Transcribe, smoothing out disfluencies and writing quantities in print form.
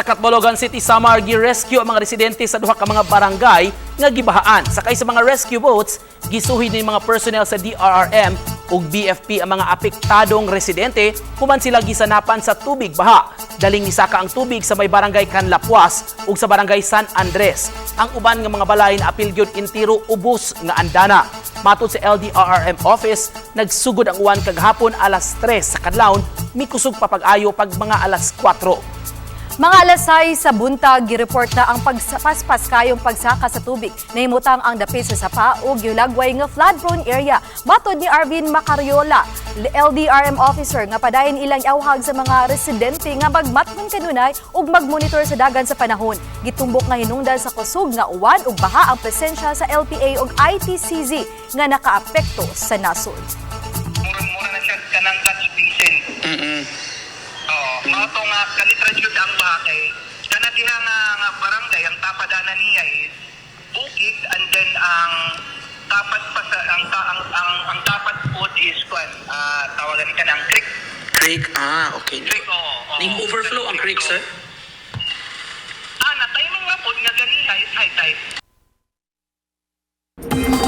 Sa Catbalogan City, Samar, gi-rescue ang mga residente sa duha ka mga barangay nga gibahaan. Sakay sa mga rescue boats, gisuhid ni mga personnel sa DRRM ug BFP ang mga apektadong residente human sila gisanapan sa tubig baha. Daling nisaka ang tubig sa may barangay Canlapuas ug sa barangay San Andres. Ang uban nga mga balay na apil gyud intiro ubos nga andana. Matod sa LDRRM office, nagsugod ang uwan kagahapon alas 3 sa kadlawon, mikusog pa pag-ayo pag mga alas 4. Mga alas 6 sa buntag, gireport na ang pagpaspas kayong pagsaka sa tubig. Nahimutang ang dapit sa sapa o gilagway nga flood-prone area. Matod ni Arvin Macariola, LDRM officer, nga padayon ilang awhag sa mga residente nga magmatman kanunay ug magmonitor sa dagan sa panahon. Gitumbok nga hinungdan sa kusog nga uwan ug baha ang presensya sa LPA ug ITCZ nga nakaapekto sa nasod. Mura na siya kanang catch basin. Mao to nga kalitran jud ang bakay. Kana diha nga barangay ang tapadana niya is bukid, and then ang tapat pa sa ang tapat pod is tawagan ka ng creek. Creek, okay. Creek, Ning overflow ang creek, sir? Na timing nga pod nga ganiha is high tide.